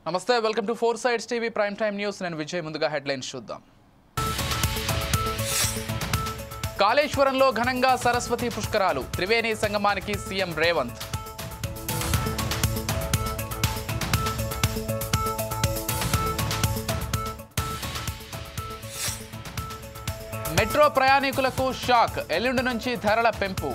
నమస్తే, welcome to 4 Sides TV prime time news. నేను విజయ్. ముందుగా హెడ్లైన్స్ చూద్దాం. కాళేశ్వరంలో ఘనంగా సరస్వతి పుష్కరాలు, త్రివేణి సంగమానికి సీఎం రేవంత్. మెట్రో ప్రయాణికులకు షాక్, ఎల్లుండి నుంచి ధరల పెంపు.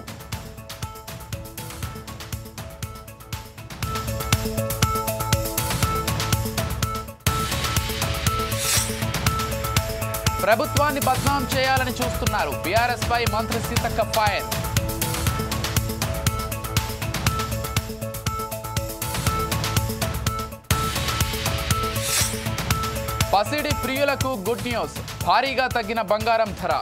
ప్రభుత్వాన్ని బద్నాం చేయాలని చూస్తున్నారు, బీఆర్ఎస్ పై మంత్రి సీతక్క ఫైర్. పసిడి ప్రియులకు గుడ్ న్యూస్, భారీగా తగ్గిన బంగారం ధర.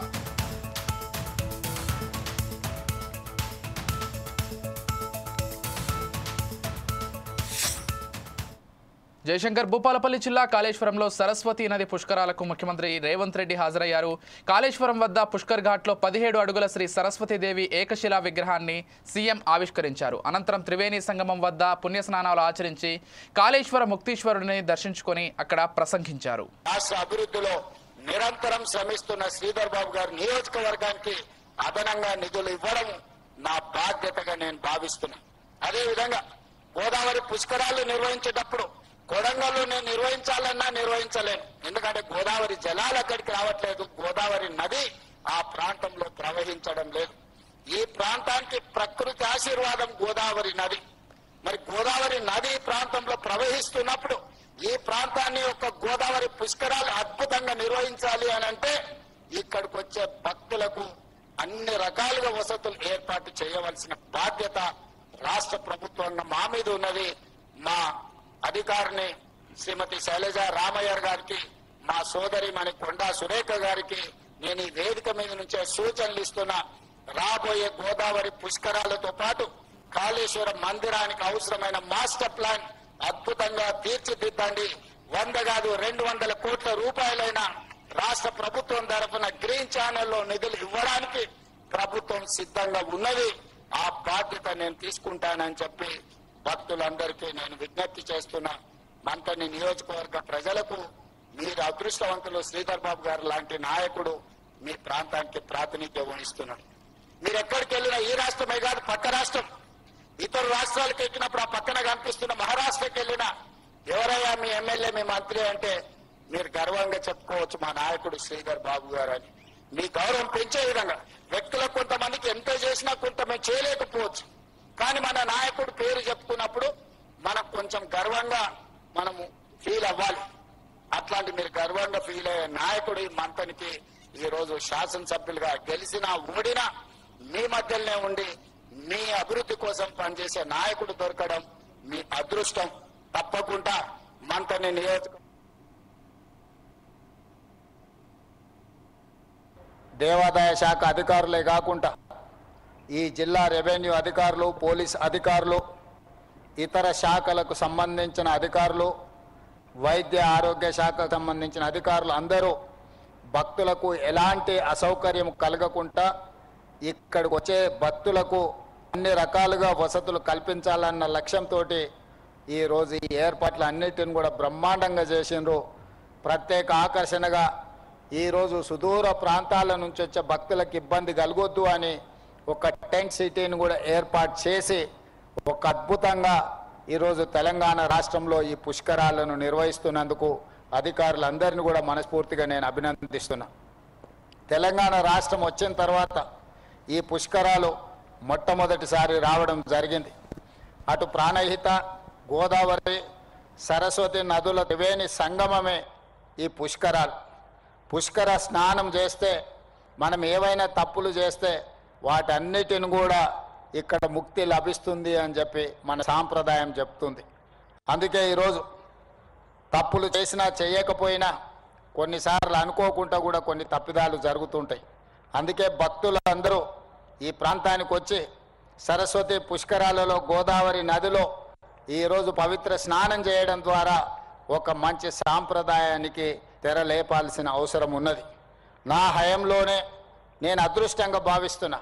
జయశంకర్ భూపాలపల్లి జిల్లా కాళేశ్వరంలో సరస్వతి నది పుష్కరాలకు ముఖ్యమంత్రి రేవంత్ రెడ్డి హాజరయ్యారు. కాళేశ్వరం వద్ద పుష్కర్ ఘాట్లో 17 అడుగుల శ్రీ సరస్వతీదేవి ఏకశిలా విగ్రహాన్ని సీఎం ఆవిష్కరించారు. అనంతరం త్రివేణి సంగమం వద్ద పుణ్యస్నానాలు ఆచరించి కాళేశ్వర ముక్తీశ్వరుడిని దర్శించుకొని అక్కడ ప్రసంగించారు. రాష్ట్ర అభివృద్ధిలో నిరంతరం శ్రమిస్తున్న శ్రీధర్ బాబు గారి నియోజకవర్గానికి అదనంగా నిధులు ఇవ్వడం నా బాధ్యతగా నేను భావిస్తున్నా. అదేవిధంగా గోదావరి పుష్కరాలు నిర్వహించేటప్పుడు కొడంగల్లో నేను నిర్వహించాలన్నా నిర్వహించలేను. ఎందుకంటే గోదావరి జలాలు అక్కడికి రావట్లేదు, గోదావరి నది ఆ ప్రాంతంలో ప్రవహించడం లేదు. ఈ ప్రాంతానికి ప్రకృతి ఆశీర్వాదం గోదావరి నది. మరి గోదావరి నది ప్రాంతంలో ప్రవహిస్తున్నప్పుడు ఈ ప్రాంతాన్ని ఒక గోదావరి పుష్కరాలు అద్భుతంగా నిర్వహించాలి అని అంటే ఇక్కడికి వచ్చే భక్తులకు అన్ని రకాలుగా వసతులు ఏర్పాటు చేయవలసిన బాధ్యత రాష్ట్ర ప్రభుత్వంగా మా మీద ఉన్నది. మా అధికారిని శ్రీమతి శైలజ రామయ్య గారికి, మా సోదరి మణి కొండా సురేఖ గారికి నేను ఈ వేదిక మీద నుంచే సూచనలు ఇస్తున్నా. రాబోయే గోదావరి పుష్కరాలతో పాటు కాళేశ్వరం మందిరానికి అవసరమైన మాస్టర్ ప్లాన్ అద్భుతంగా తీర్చిదిద్దండి. 100 కాదు 200 కోట్ల రూపాయలైన రాష్ట్ర ప్రభుత్వం తరఫున గ్రీన్ ఛానల్లో నిధులు ఇవ్వడానికి ప్రభుత్వం సిద్ధంగా ఉన్నది. ఆ బాధ్యత నేను తీసుకుంటానని చెప్పి భక్తులందరికీ నేను విజ్ఞప్తి చేస్తున్నా. మంతని నియోజకవర్గ ప్రజలకు మీరు అదృష్టవంతులు. శ్రీధర్ బాబు గారు లాంటి నాయకుడు మీ ప్రాంతానికి ప్రాతినిధ్యం వహిస్తున్నాడు. మీరు ఎక్కడికి వెళ్ళినా, ఈ రాష్ట్రమే కాదు పక్క రాష్ట్రం, ఇతర రాష్ట్రాలకు ఎక్కినప్పుడు ఆ పక్కన కనిపిస్తున్న మహారాష్ట్రకి వెళ్ళినా ఎవరయ్యా మీ ఎమ్మెల్యే మీ మంత్రి అంటే మీరు గర్వంగా చెప్పుకోవచ్చు మా నాయకుడు శ్రీధర్ బాబు గారు అని. మీ గౌరవం పెంచే విధంగా వ్యక్తులకు కొంతమందికి ఎంతో చేసినా కొంత మేము చేయలేకపోవచ్చు, కానీ మన నాయకుడు పేరు చెప్పుకున్నప్పుడు మనకు కొంచెం గర్వంగా మనము ఫీల్ అవ్వాలి. అట్లాంటి మీరు గర్వంగా ఫీల్ అయ్యే నాయకుడు ఈ మంతనికి ఈ రోజు శాసనసభ్యులుగా గెలిచినా ఓడినా మీ మధ్యలోనే ఉండి మీ అభివృద్ధి కోసం పనిచేసే నాయకుడు దొరకడం మీ అదృష్టం. తప్పకుండా మంతని నియోజకవర్గం దేవాదాయ శాఖ అధికారులే కాకుండా ఈ జిల్లా రెవెన్యూ అధికారులు, పోలీస్ అధికారులు, ఇతర శాఖలకు సంబంధించిన అధికారులు, వైద్య ఆరోగ్య శాఖకు సంబంధించిన అధికారులు అందరూ భక్తులకు ఎలాంటి అసౌకర్యం కలగకుండా ఇక్కడికి వచ్చే భక్తులకు అన్ని రకాలుగా వసతులు కల్పించాలన్న లక్ష్యంతో ఈరోజు ఈ ఏర్పాట్లు అన్నిటిని కూడా బ్రహ్మాండంగా చేసిండ్రు. ప్రత్యేక ఆకర్షణగా ఈరోజు సుదూర ప్రాంతాల నుంచి వచ్చే భక్తులకు ఇబ్బంది కలగొద్దు అని ఒక టెంట్ సిటీని కూడా ఏర్పాటు చేసి ఒక అద్భుతంగా ఈరోజు తెలంగాణ రాష్ట్రంలో ఈ పుష్కరాలను నిర్వహిస్తున్నందుకు అధికారులందరినీ కూడా మనస్ఫూర్తిగా నేను అభినందిస్తున్నా. తెలంగాణ రాష్ట్రం వచ్చిన తర్వాత ఈ పుష్కరాలు మొట్టమొదటిసారి రావడం జరిగింది. అటు ప్రాణహిత, గోదావరి, సరస్వతి నదుల త్రివేణి సంగమమే ఈ పుష్కరాలు. పుష్కర స్నానం చేస్తే మనం ఏవైనా తప్పులు చేస్తే వాటన్నిటిని కూడా ఇక్కడ ముక్తి లభిస్తుంది అని చెప్పి మన సాంప్రదాయం చెప్తుంది. అందుకే ఈరోజు తప్పులు చేసినా చేయకపోయినా కొన్నిసార్లు అనుకోకుండా కూడా కొన్ని తప్పిదాలు జరుగుతుంటాయి. అందుకే భక్తులందరూ ఈ ప్రాంతానికి వచ్చి సరస్వతి పుష్కరాలలో గోదావరి నదిలో ఈరోజు పవిత్ర స్నానం చేయడం ద్వారా ఒక మంచి సాంప్రదాయానికి తెరలేపాల్సిన అవసరం ఉన్నది. నా హయంలోనే నేను అదృష్టంగా భావిస్తున్నా.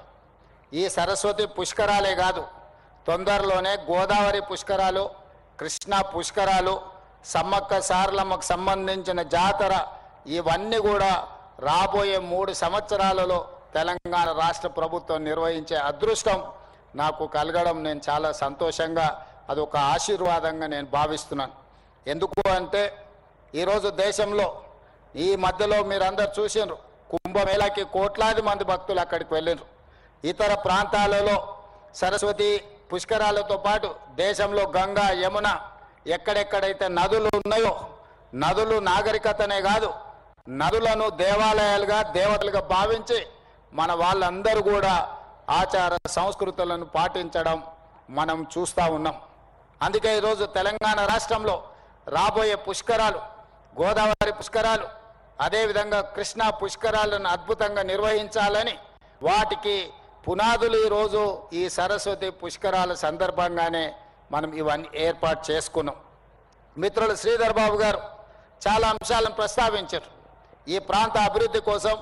ఈ సరస్వతి పుష్కరాలే కాదు, తొందరలోనే గోదావరి పుష్కరాలు, కృష్ణా పుష్కరాలు, సమ్మక్క సారలమ్మకు సంబంధించిన జాతర ఇవన్నీ కూడా రాబోయే 3 సంవత్సరాలలో తెలంగాణ రాష్ట్ర ప్రభుత్వం నిర్వహించే అదృష్టం నాకు కలగడం నేను చాలా సంతోషంగా అదొక ఆశీర్వాదంగా నేను భావిస్తున్నాను. ఎందుకు అంటే ఈరోజు దేశంలో ఈ మధ్యలో మీరందరూ చూసినారు, కుంభమేళాకి కోట్లాది మంది భక్తులు అక్కడికి వెళ్ళినారు. ఇతర ప్రాంతాలలో సరస్వతి పుష్కరాలతో పాటు దేశంలో గంగా యమున ఎక్కడెక్కడైతే నదులు ఉన్నాయో, నదులు నాగరికతనే కాదు నదులను దేవాలయాలుగా దేవతలుగా భావించి మన వాళ్ళందరూ కూడా ఆచార సంస్కృతులను పాటించడం మనం చూస్తూ ఉన్నాం. అందుకే ఈరోజు తెలంగాణ రాష్ట్రంలో రాబోయే పుష్కరాలు, గోదావరి పుష్కరాలు, అదేవిధంగా కృష్ణా పుష్కరాలను అద్భుతంగా నిర్వహించాలని వాటికి పునాదులు ఈరోజు ఈ సరస్వతి పుష్కరాల సందర్భంగానే మనం ఇవన్నీ ఏర్పాటు చేసుకున్నాం. మిత్రులు శ్రీధర్ బాబు గారు చాలా అంశాలను ప్రస్తావించారు. ఈ ప్రాంత అభివృద్ధి కోసం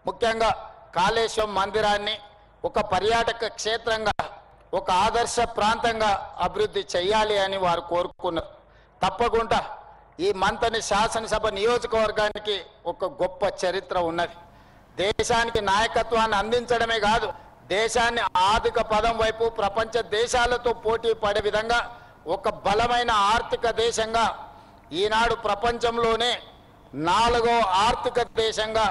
ముఖ్యంగా కాళేశ్వరం మందిరాన్ని ఒక పర్యాటక క్షేత్రంగా, ఒక ఆదర్శ ప్రాంతంగా అభివృద్ధి చేయాలి అని వారు కోరుకున్నారు. తప్పకుండా ఈ మంతని శాసనసభ నియోజకవర్గానికి ఒక గొప్ప చరిత్ర ఉన్నది. దేశానికి నాయకత్వాన్ని అందించడమే కాదు, దేశాన్ని ఆర్థిక పదం వైపు ప్రపంచ దేశాలతో పోటీ పడే విధంగా ఒక బలమైన ఆర్థిక దేశంగా, ఈనాడు ప్రపంచంలోనే 4వ ఆర్థిక దేశంగా,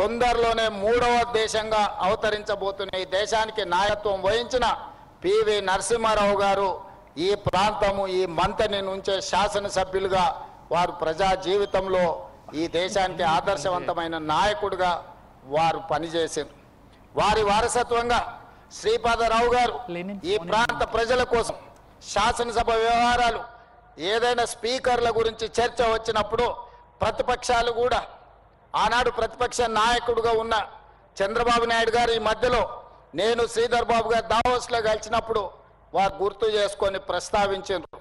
తొందరలోనే 3వ దేశంగా అవతరించబోతున్న ఈ దేశానికి నాయకత్వం వహించిన పివి నరసింహారావు గారు ఈ ప్రాంతము, ఈ మంతని నుంచే శాసనసభ్యులుగా వారు ప్రజా జీవితంలో ఈ దేశానికి ఆదర్శవంతమైన నాయకుడిగా వారు పనిచేశారు. వారి వారసత్వంగా శ్రీపాదరావు గారు ఈ ప్రాంత ప్రజల కోసం శాసనసభ వ్యవహారాలు, ఏదైనా స్పీకర్ల గురించి చర్చ వచ్చినప్పుడు ప్రతిపక్షాలు కూడా, ఆనాడు ప్రతిపక్ష నాయకుడుగా ఉన్న చంద్రబాబు నాయుడు గారు ఈ మధ్యలో నేను శ్రీధర్ బాబు గారు దావోస్లో కలిసినప్పుడు వారు గుర్తు చేసుకొని ప్రస్తావించారు.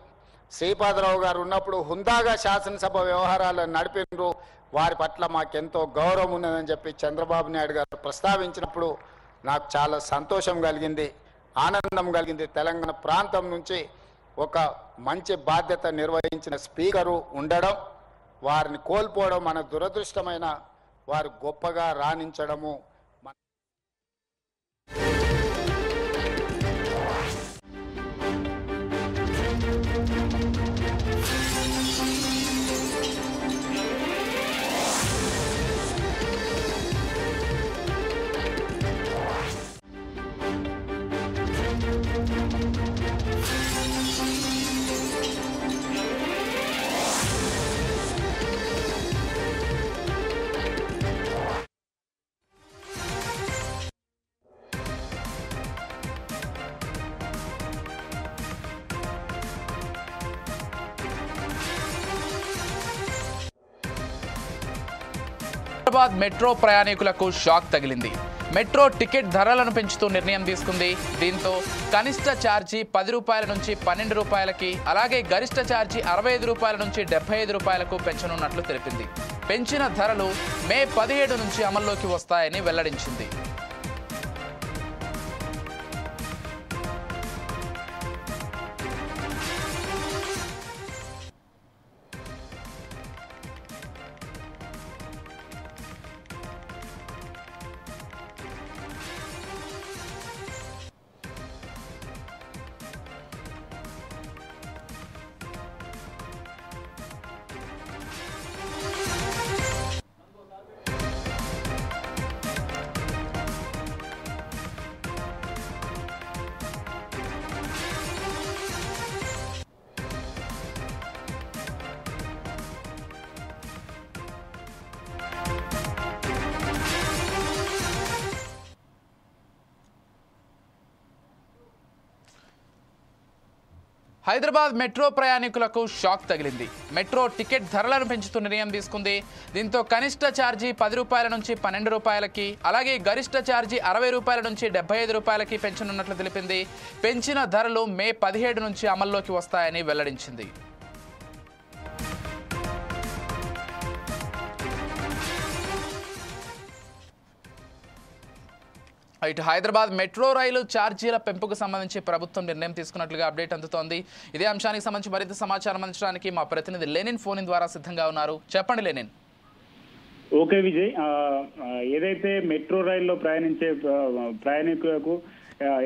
శ్రీపాదరావు గారు ఉన్నప్పుడు హుందాగా శాసనసభ వ్యవహారాలను నడిపినరు, వారి పట్ల మాకెంతో గౌరవం ఉన్నదని చెప్పి చంద్రబాబు నాయుడు గారు ప్రస్తావించినప్పుడు నాకు చాలా సంతోషం కలిగింది, ఆనందం కలిగింది. తెలంగాణ ప్రాంతం నుంచి ఒక మంచి బాధ్యత నిర్వహించిన స్పీకరు ఉండడం, వారిని కోల్పోవడం మన దురదృష్టమైన, వారు గొప్పగా రాణించడము హైదరాబాద్ మెట్రో ప్రయాణికులకు షాక్ తగిలింది. మెట్రో టికెట్ ధరలను పెంచుతూ నిర్ణయం తీసుకుంది. దీంతో కనిష్ట ఛార్జీ 10 రూపాయల నుంచి 12 రూపాయలకి, అలాగే గరిష్ట ఛార్జీ 65 రూపాయల నుంచి 75 రూపాయలకు పెంచనున్నట్లు తెలిపింది. పెంచిన ధరలు మే 17 నుంచి అమల్లోకి వస్తాయని వెల్లడించింది. హైదరాబాద్ మెట్రో ప్రయాణికులకు షాక్ తగిలింది. మెట్రో టికెట్ ధరలను పెంచుతూ నిర్ణయం తీసుకుంది. దీంతో కనిష్ట ఛార్జీ 10 రూపాయల నుంచి 12 రూపాయలకి, అలాగే గరిష్ట ఛార్జీ 60 రూపాయల నుంచి 75 రూపాయలకి పెంచనున్నట్లు తెలిపింది. పెంచిన ధరలు మే 17 నుంచి అమల్లోకి వస్తాయని వెల్లడించింది. ఇటు హైదరాబాద్ మెట్రో రైలు ఛార్జీల పెంపుకు సంబంధించి ప్రభుత్వం నిర్ణయం తీసుకున్నట్లుగా అప్డేట్ అందుతోంది. ఇదే అంశానికి సంబంధించి మరింత సమాచారం అందించడానికి మా ప్రతినిధి లెనిన్ ఫోన్ ద్వారా సిద్ధంగా ఉన్నారు. చెప్పండి లెనిన్. ఓకే విజయ్, ఏదైతే మెట్రో రైల్లో ప్రయాణించే ప్రయాణికులకు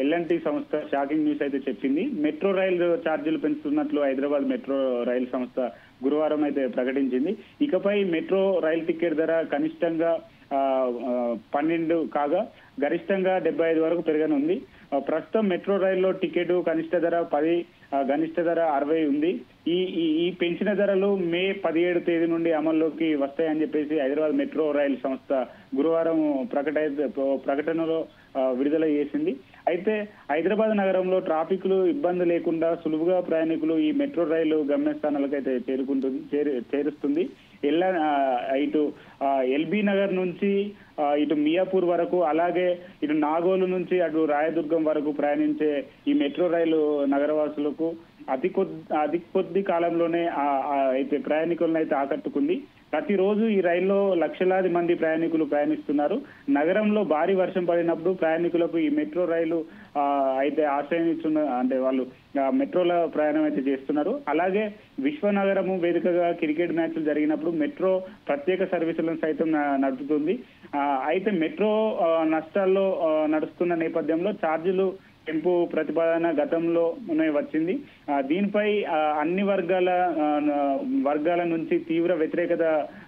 ఎల్ఎన్టీ సంస్థ షాకింగ్ న్యూస్ అయితే చెప్పింది. మెట్రో రైలు ఛార్జీలు పెంచుతున్నట్లు హైదరాబాద్ మెట్రో రైలు సంస్థ గురువారం అయితే ప్రకటించింది. ఇకపై మెట్రో రైలు టికెట్ ధర కనిష్టంగా 12 కాగా గరిష్టంగా 75 వరకు పెరగనుంది. ప్రస్తుతం మెట్రో రైల్లో టికెట్ కనిష్ట ధర 10, గరిష్ట ధర 60 ఉంది. ఈ పెంచిన ధరలు మే 17 తేదీ నుండి అమల్లోకి వస్తాయని చెప్పేసి హైదరాబాద్ మెట్రో రైలు సంస్థ గురువారం ప్రకటనలో విడుదల చేసింది. అయితే హైదరాబాద్ నగరంలో ట్రాఫిక్లు ఇబ్బంది లేకుండా సులువుగా ప్రయాణికులు ఈ మెట్రో రైలు గమ్యస్థానాలకు అయితే చేరుస్తుంది. ఇటు ఎల్బీ నగర్ నుంచి ఇటు మియాపూర్ వరకు, అలాగే ఇటు నాగోలు నుంచి అటు రాయదుర్గం వరకు ప్రయాణించే ఈ మెట్రో రైలు నగరవాసులకు అతి కొద్ది కాలంలోనే అయితే ప్రయాణికులను అయితే ఆకట్టుకుంది. ప్రతిరోజు ఈ రైల్లో లక్షలాది మంది ప్రయాణికులు ప్రయాణిస్తున్నారు. నగరంలో భారీ వర్షం పడినప్పుడు ప్రయాణికులకు ఈ మెట్రో రైలు అయితే ఆశ్రయించున్న అంటే వాళ్ళు మెట్రోలో ప్రయాణం అయితే చేస్తున్నారు. అలాగే విశ్వనగరము వేదికగా క్రికెట్ మ్యాచ్లు జరిగినప్పుడు మెట్రో ప్రత్యేక సర్వీసులను సైతం నడుపుతుంది. అయితే మెట్రో నష్టాల్లో నడుస్తున్న నేపథ్యంలో ఛార్జీలు పెంపు ప్రతిపాదన గతంలోనే వచ్చింది. దీనిపై అన్ని వర్గాల నుంచి తీవ్ర వ్యతిరేకత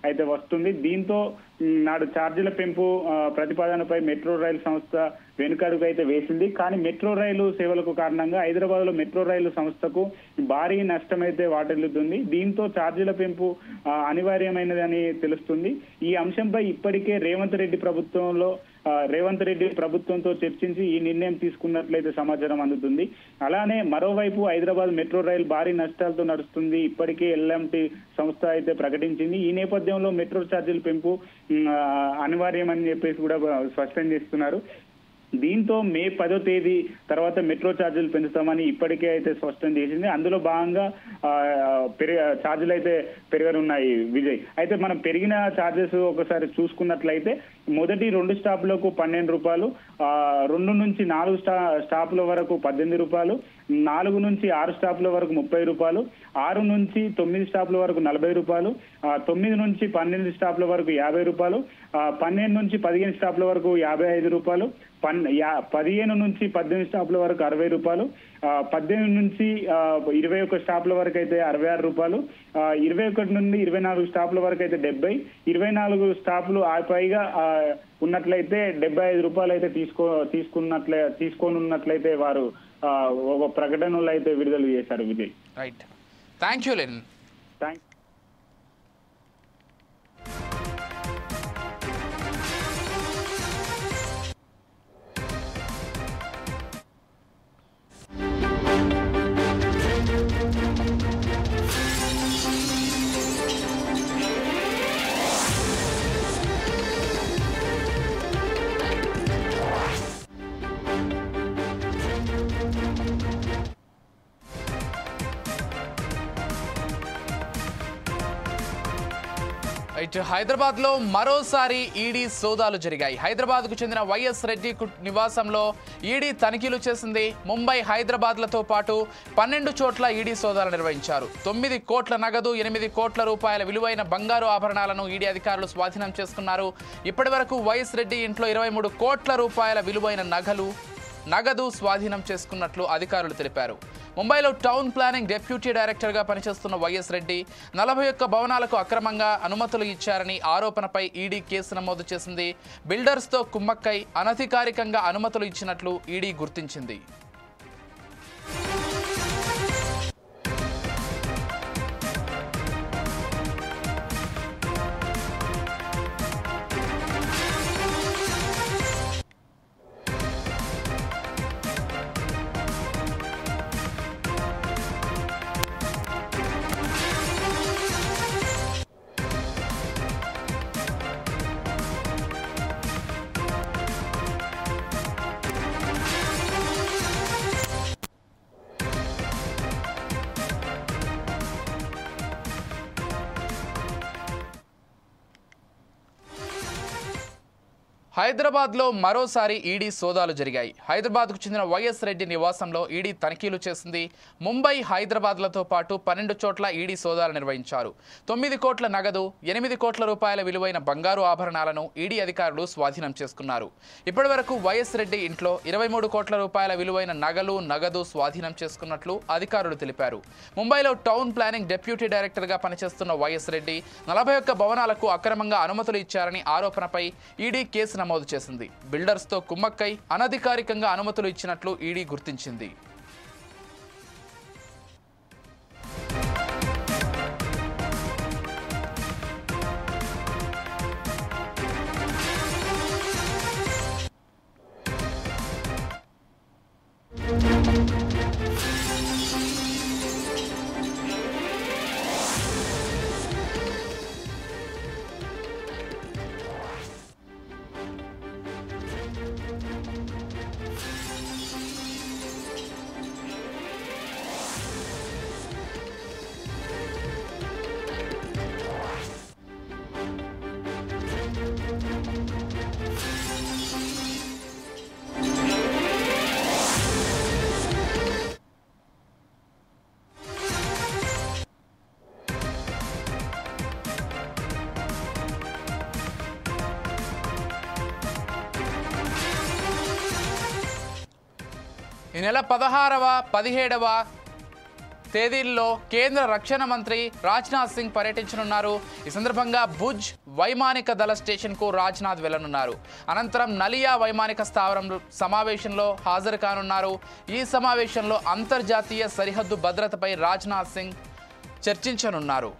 అయితే వస్తుంది. దీంతో నాడు ఛార్జీల పెంపు ప్రతిపాదనపై మెట్రో రైలు సంస్థ వెనుకడుగు అయితే వేసింది. కానీ మెట్రో రైలు సేవలకు కారణంగా హైదరాబాద్ లో మెట్రో రైలు సంస్థకు భారీ నష్టం అయితే వాటిల్లుతుంది. దీంతో ఛార్జీల పెంపు అనివార్యమైనదని తెలుస్తుంది. ఈ అంశంపై ఇప్పటికే రేవంత్ రెడ్డి ప్రభుత్వంతో చర్చించి ఈ నిర్ణయం తీసుకున్నట్లయితే సమాచారం అందుతుంది. అలానే మరోవైపు హైదరాబాద్ మెట్రో రైలు భారీ నష్టాలతో నడుస్తుంది. ఇప్పటికే ఎల్ఎంటీ సంస్థ అయితే ప్రకటించింది. ఈ నేపథ్యంలో మెట్రో ఛార్జీల పెంపు అనివార్యమని చెప్పేసి కూడా స్పష్టం చేస్తున్నారు. దీంతో మే 10వ తేదీ తర్వాత మెట్రో ఛార్జీలు పెంచుతామని ఇప్పటికే అయితే స్పష్టం చేసింది. అందులో భాగంగా ఛార్జీలు అయితే పెరగనున్నాయి విజయ్. అయితే మనం పెరిగిన ఛార్జెస్ ఒకసారి చూసుకున్నట్లయితే మొదటి 2 స్టాపులకు 12 రూపాయలు, 2 నుంచి 4 స్టాపుల వరకు 18 రూపాయలు, 4 నుంచి 6 స్టాపుల వరకు 30 రూపాయలు, 6 నుంచి 9 స్టాపుల వరకు 40 రూపాయలు, 9 నుంచి 12 స్టాపుల వరకు 50 రూపాయలు, 12 నుంచి 15 స్టాపుల వరకు 55 రూపాయలు, 15 నుంచి 18 స్టాపుల వరకు 60 రూపాయలు, 18 నుంచి 21 స్టాపుల వరకు అయితే 66 రూపాయలు, 21 నుండి 24 స్టాపుల వరకు అయితే 70, 24 స్టాపులు పైగా ఉన్నట్లయితే 75 రూపాయలు అయితే తీసుకోనున్నట్లయితే వారు ఒక ప్రకటనలు అయితే విడుదల చేశారు Vijay. Right, thank you Lenin. Thank Hyderabad లో మరోసారి ఈడీ సోదాలు జరిగాయి. హైదరాబాద్ కు చెందిన వైఎస్ రెడ్డి నివాసంలో ఈడీ తనిఖీలు చేసింది. ముంబై, హైదరాబాద్లతో పాటు 12 చోట్ల ఈడీ సోదాలు నిర్వహించారు. 9 కోట్ల నగదు, 8 కోట్ల రూపాయల విలువైన బంగారు ఆభరణాలను ఈడీ అధికారులు స్వాధీనం చేసుకున్నారు. ఇప్పటి వరకు వైఎస్ రెడ్డి ఇంట్లో 23 కోట్ల రూపాయల విలువైన నగదు స్వాధీనం చేసుకున్నట్లు అధికారులు తెలిపారు. ముంబైలో టౌన్ ప్లానింగ్ డెప్యూటీ డైరెక్టర్గా పనిచేస్తున్న వైఎస్ రెడ్డి 41 భవనాలకు అక్రమంగా అనుమతులు ఇచ్చారని ఆరోపణపై ఈడీ కేసు నమోదు చేసింది. బిల్డర్స్తో కుమ్మక్కై అనధికారికంగా అనుమతులు ఇచ్చినట్లు ఈడీ గుర్తించింది. హైదరాబాద్లో మరోసారి ఈడీ సోదాలు జరిగాయి. హైదరాబాద్కు చెందిన వైఎస్ రెడ్డి నివాసంలో ఈడీ తనిఖీలు చేసింది. ముంబై, హైదరాబాద్లతో పాటు 12 చోట్ల ఈడీ సోదాలు నిర్వహించారు. 9 కోట్ల నగదు, 8 కోట్ల రూపాయల విలువైన బంగారు ఆభరణాలను ఈడీ అధికారులు స్వాధీనం చేసుకున్నారు. ఇప్పటివరకు వైఎస్ రెడ్డి ఇంట్లో 23 కోట్ల రూపాయల విలువైన నగదు స్వాధీనం చేసుకున్నట్లు అధికారులు తెలిపారు. ముంబైలో టౌన్ ప్లానింగ్ డిప్యూటీ డైరెక్టర్గా పనిచేస్తున్న వైఎస్ రెడ్డి 41 భవనాలకు అక్రమంగా అనుమతులు ఇచ్చారని ఆరోపణపై ఈడీ కేసు నమోదు చేసింది. బిల్డర్స్తో కుమ్మక్కై అనధికారికంగా అనుమతులు ఇచ్చినట్లు ఈడీ గుర్తించింది. ఈ నెల 16వ, 17వ తేదీల్లో కేంద్ర రక్షణ మంత్రి రాజ్నాథ్ సింగ్ పర్యటించనున్నారు. ఈ సందర్భంగా భుజ్ వైమానిక దళ స్టేషన్కు రాజ్నాథ్ వెళ్లనున్నారు. అనంతరం నలియా వైమానిక స్థావరం సమావేశంలో హాజరు కానున్నారు. ఈ సమావేశంలో అంతర్జాతీయ సరిహద్దు భద్రతపై రాజ్నాథ్ సింగ్ చర్చించనున్నారు.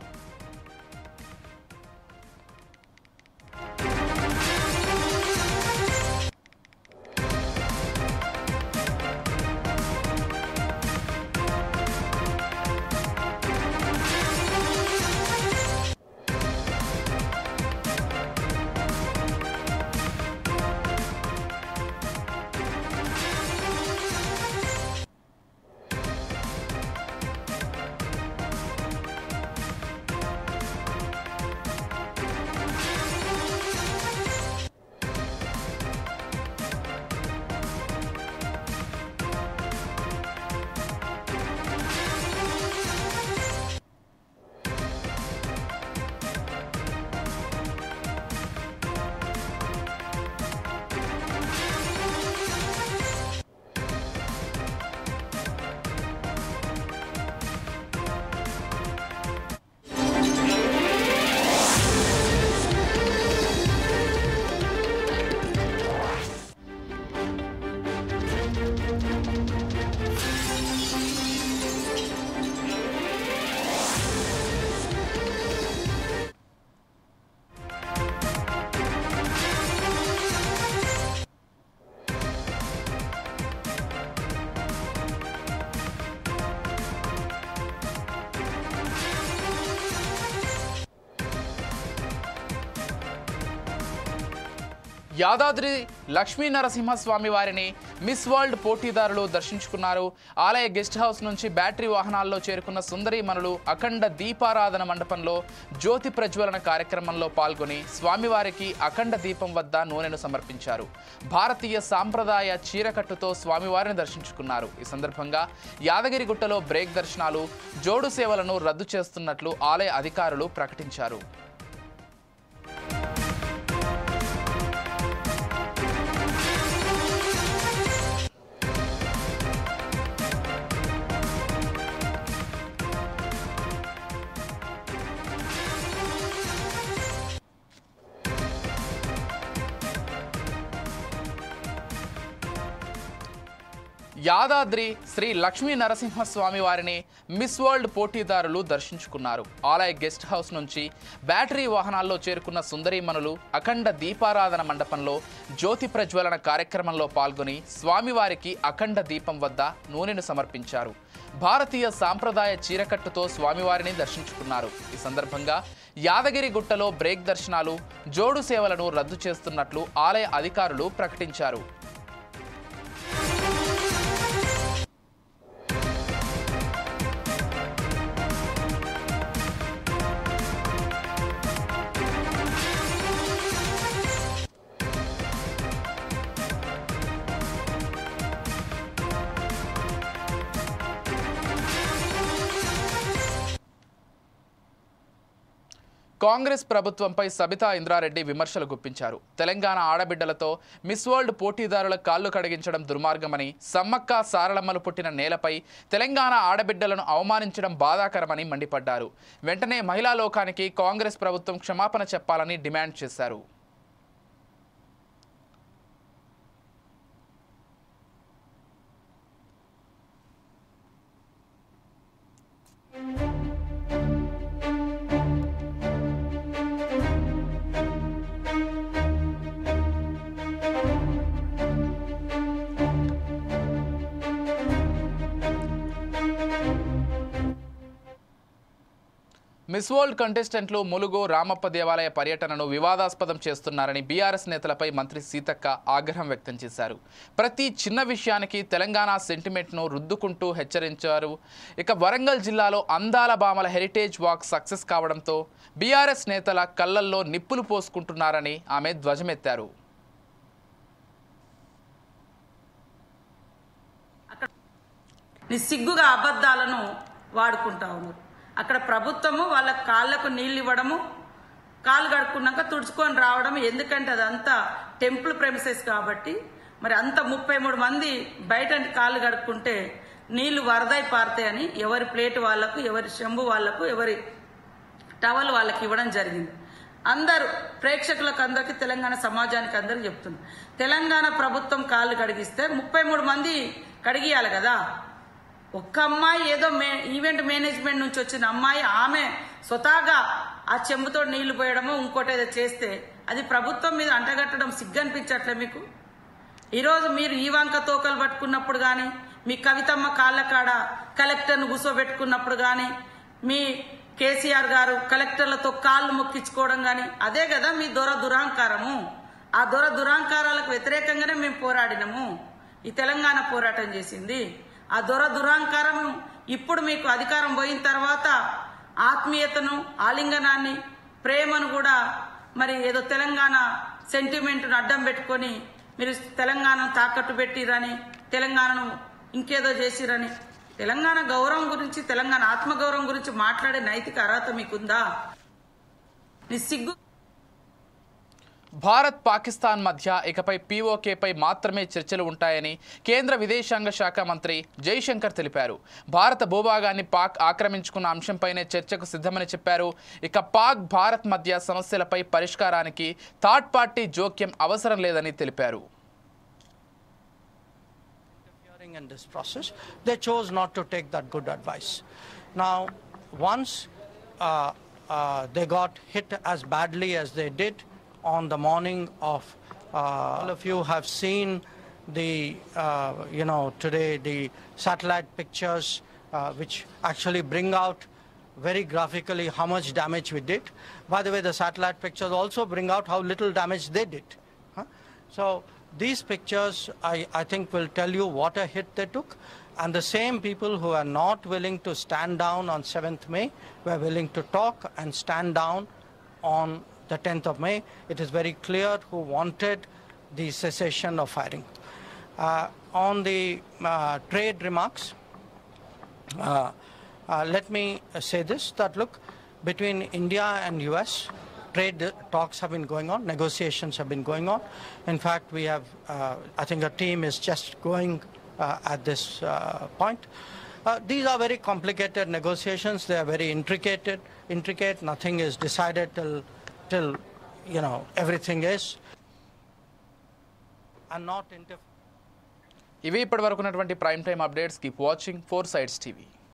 యాదాద్రి లక్ష్మీ నరసింహస్వామి వారిని మిస్ వరల్డ్ పోటీదారులు దర్శించుకున్నారు. ఆలయ గెస్ట్ హౌస్ నుంచి బ్యాటరీ వాహనాల్లో చేరుకున్న సుందరీమణులు అఖండ దీపారాధన మండపంలో జ్యోతి ప్రజ్వలన కార్యక్రమంలో పాల్గొని స్వామివారికి అఖండ దీపం వద్ద నూనెను సమర్పించారు. భారతీయ సాంప్రదాయ చీరకట్టుతో స్వామివారిని దర్శించుకున్నారు. ఈ సందర్భంగా యాదగిరిగుట్టలో బ్రేక్ దర్శనాలు, జోడు సేవలను రద్దు చేస్తున్నట్లు ఆలయ అధికారులు ప్రకటించారు. యాదాద్రి శ్రీ లక్ష్మీ నరసింహస్వామి వారిని మిస్ వరల్డ్ పోటీదారులు దర్శించుకున్నారు. ఆలయ గెస్ట్ హౌస్ నుంచి బ్యాటరీ వాహనాల్లో చేరుకున్న సుందరీమణులు అఖండ దీపారాధన మండపంలో జ్యోతి ప్రజ్వలన కార్యక్రమంలో పాల్గొని స్వామివారికి అఖండ దీపం వద్ద నూనెను సమర్పించారు. భారతీయ సాంప్రదాయ చీరకట్టుతో స్వామివారిని దర్శించుకున్నారు. ఈ సందర్భంగా యాదగిరిగుట్టలో బ్రేక్ దర్శనాలు, జోడు సేవలను రద్దు చేస్తున్నట్లు ఆలయ అధికారులు ప్రకటించారు. కాంగ్రెస్ ప్రభుత్వంపై సబితా ఇంద్రారెడ్డి విమర్శలు గుప్పించారు. తెలంగాణ ఆడబిడ్డలతో మిస్ వరల్డ్ పోటీదారుల కాళ్లు కడిగించడం దుర్మార్గమని, సమ్మక్క సారలమ్మలు పుట్టిన నేలపై తెలంగాణ ఆడబిడ్డలను అవమానించడం బాధాకరమని మండిపడ్డారు. వెంటనే మహిళా లోకానికి కాంగ్రెస్ ప్రభుత్వం క్షమాపణ చెప్పాలని డిమాండ్ చేశారు. మిస్ వరల్డ్ కంటెస్టెంట్లు ములుగు రామప్ప దేవాలయ పర్యటనను వివాదాస్పదం చేస్తున్నారని బీఆర్ఎస్ నేతలపై మంత్రి సీతక్క ఆగ్రహం వ్యక్తం చేశారు. ప్రతి చిన్న విషయానికి తెలంగాణ సెంటిమెంట్ను రుద్దుకుంటూ హెచ్చరించారు. ఇక వరంగల్ జిల్లాలో అందాల బామల హెరిటేజ్ వాక్ సక్సెస్ కావడంతో బీఆర్ఎస్ నేతల కళ్ళల్లో నిప్పులు పోసుకుంటున్నారని ఆమె ధ్వజమెత్తారు. సిగ్గుగా అబద్ధాలను వాడుకుంటా ఉన్నారు. అక్కడ ప్రభుత్వము వాళ్ళ కాళ్ళకు నీళ్ళు ఇవ్వడము, కాళ్ళు కడుక్కున్నాక తుడుచుకొని రావడం. ఎందుకంటే అదంతా టెంపుల్ ప్రెమిసెస్ కాబట్టి మరి అంత 33 మంది బయట కాళ్ళు కడుక్కుంటే నీళ్లు వరదై పారుతాయని ఎవరి ప్లేట్ వాళ్లకు, ఎవరి చెంబు వాళ్లకు, ఎవరి టవల్ వాళ్ళకి ఇవ్వడం జరిగింది. అందరూ ప్రేక్షకులకు అందరికీ, తెలంగాణ సమాజానికి అందరికీ చెప్తున్నారు, తెలంగాణ ప్రభుత్వం కాళ్ళు కడిగిస్తే 33 మంది కడిగియాలి కదా. ఒక్క అమ్మాయి ఏదో ఈవెంట్ మేనేజ్మెంట్ నుంచి వచ్చిన అమ్మాయి ఆమె స్వతహాగా ఆ చెంబుతో నీళ్లు పోయడమో ఇంకోటి ఏదో చేస్తే అది ప్రభుత్వం మీద అంటగట్టడం సిగ్గనిపించట్లే మీకు? ఈరోజు మీరు ఈ వంక తోకలు పట్టుకున్నప్పుడు కానీ, మీ కవితమ్మ కాళ్ళ కాడ కలెక్టర్ను కూర్చోబెట్టుకున్నప్పుడు కానీ, మీ కేసీఆర్ గారు కలెక్టర్లతో కాళ్ళు మొక్కించుకోవడం కానీ, అదే కదా మీ దురహంకారము. ఆ దురహంకారాలకు వ్యతిరేకంగానే మేము పోరాడినము. ఈ తెలంగాణ పోరాటం చేసింది. ఆ దురహంకారం ఇప్పుడు మీకు అధికారం పోయిన తర్వాత ఆత్మీయతను, ఆలింగనాన్ని, ప్రేమను కూడా మరి ఏదో తెలంగాణ సెంటిమెంట్ను అడ్డం పెట్టుకొని మీరు తెలంగాణను తాకట్టు పెట్టిరని, తెలంగాణను ఇంకేదో చేసిరని, తెలంగాణ గౌరవం గురించి, తెలంగాణ ఆత్మగౌరవం గురించి మాట్లాడే నైతిక అర్హత మీకుందా? సిగ్గు. భారత్ పాకిస్తాన్ మధ్య ఇకపై పీఓకేపై మాత్రమే చర్చలు ఉంటాయని కేంద్ర విదేశాంగ శాఖ మంత్రి జైశంకర్ తెలిపారు. భారత భూభాగాన్ని పాక్ ఆక్రమించుకున్న అంశంపైనే చర్చకు సిద్ధమని చెప్పారు. ఇక పాక్ భారత్ మధ్య సమస్యలపై పరిష్కారానికి థర్డ్ పార్టీ జోక్యం అవసరం లేదని తెలిపారు. In this process, they chose not to take that good advice. Now, once they got hit as badly as they did on the morning of, all of you have seen the, today the satellite pictures which actually bring out very graphically how much damage we did. By the way, the satellite pictures also bring out how little damage they did. So these pictures, I think, will tell you what a hit they took. And the same people who are not willing to stand down on 7th May were willing to talk and stand down on the 10th of May. It is very clear who wanted the cessation of firing. On the trade remarks, let me say this, that look, between India and US, trade talks have been going on, negotiations have been going on. In fact, we have, I think a team is just going at this point. These are very complicated negotiations. They are very intricate. Nothing is decided till everything is. And not ఇవి ఇప్పటివరకు ఉన్నటువంటి prime time updates. Keep watching 4 Sides TV.